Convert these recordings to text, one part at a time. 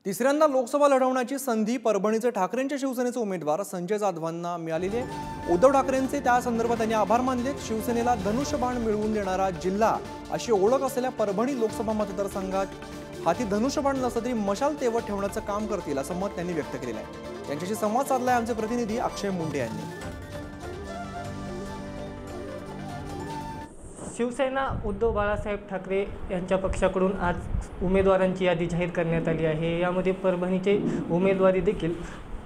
तिसऱ्यांदा लोकसभा लढवण्याची संधी परभणीचे ठाकरेंच्या शिवसेनेचे उमेदवार संजय जाधवांना मिळालेली आहे। उद्धव ठाकरेंचे त्या संदर्भात त्यांनी आभार मानले। शिवसेनेला धनुष्यबाण मिळवून देणारा जिल्हा अशी ओळख असलेल्या परभणी लोकसभा मतदारसंघात हाती धनुष्यबाण नसलं तरी मशाल तेवत ठेवण्याचं काम करतील असं मत त्यांनी व्यक्त केलेलं आहे। त्यांच्याशी संवाद साधलाय आमचे प्रतिनिधी अक्षय मुंडे यांनी। शिवसेना उद्धव बाळासाहेब ठाकरे यांच्या पक्षाकडून आज उमेदवारांची यादी जाहीर करण्यात आली आहे। यामध्ये परभणीचे उमेदवारी देखील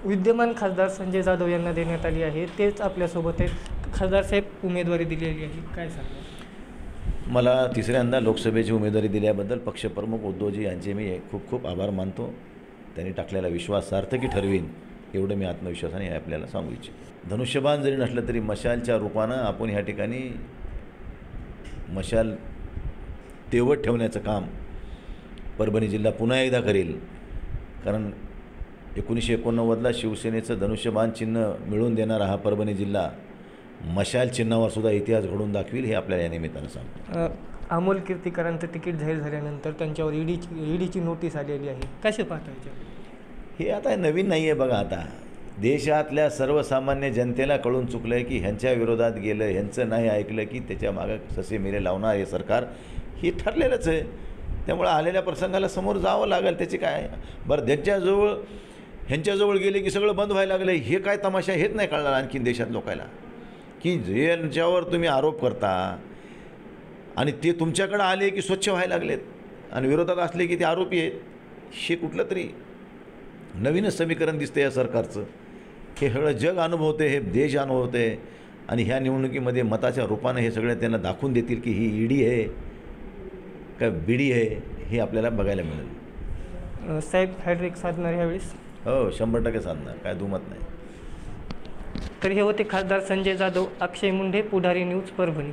विद्यमान खासदार संजय जाधव यांना देण्यात आली आहे। तेच आपल्यासोबत आहेत। खासदार साहेब उमेदवारी दिलेली आहे, काय सांगणार? मला तिसऱ्यांदा लोकसभेची उमेदवारी दिल्याबद्दल पक्षप्रमुख उद्धवजी यांचे मी खूप खूप आभार मानतो। त्यांनी टाकलेला विश्वास सार्थकी ठरवीन एवढं मी आत्मविश्वासाने आपल्याला सांगू इच्छितो। धनुष्यबाण जरी नसलं तरी मशालच्या रूपानं आपण ह्या ठिकाणी मशाल तेवत ठेवण्याचं काम परभणी जिल्हा पुन्हा एकदा करेल। कारण 1989ला शिवसेनेचं धनुष्यबाण चिन्ह मिळवून देणारा हा परभणी जिल्हा मशाल चिन्हावर सुद्धा इतिहास घडवून दाखवेल हे आपल्याला या निमित्तानं सांगतो। अमोल कीर्तीकरांचं तिकीट जाहीर झाल्यानंतर त्यांच्यावर ईडीची नोटीस आलेली आहे, कसे पाहतायचे? हे आता नवीन नाही आहे बघा। आता देशातल्या सर्वसामान्य जनतेला कळून चुकलं आहे की ह्यांच्या विरोधात गेलं, ह्यांचं नाही ऐकलं की त्याच्या मागं ससे मेरे लावणार हे सरकार हे ठरलेलंच आहे। त्यामुळे आलेल्या प्रसंगाला समोर जावं लागेल। त्याची काय बरं ह्यांच्याजवळ गेले की सगळं बंद व्हायला लागलं, हे काय तमाशा हेच नाही कळणार आणखीन देशात लोकायला की ज्यांच्यावर तुम्ही आरोप करता आणि ते तुमच्याकडे आले की स्वच्छ व्हायला लागलेत आणि विरोधात असले की ते आरोपी आहेत। हे कुठलं तरी नवीनच समीकरण दिसतं या सरकारचं। हे सगळं जग अनुभवते, हे देश अनुभवते आणि ह्या निवडणुकीमध्ये मताच्या रूपानं हे सगळे त्यांना दाखवून देतील की ही ईडी आहे का बीडी आहे हे आपल्याला बघायला मिळेल। साहेब हॅड्रिक साधणार यावेळेस? हो, 100% साधणार, काय दुमत नाही। तर हे होते खासदार संजय जाधव। अक्षय मुंडे, पुढारी न्यूज, परभणी।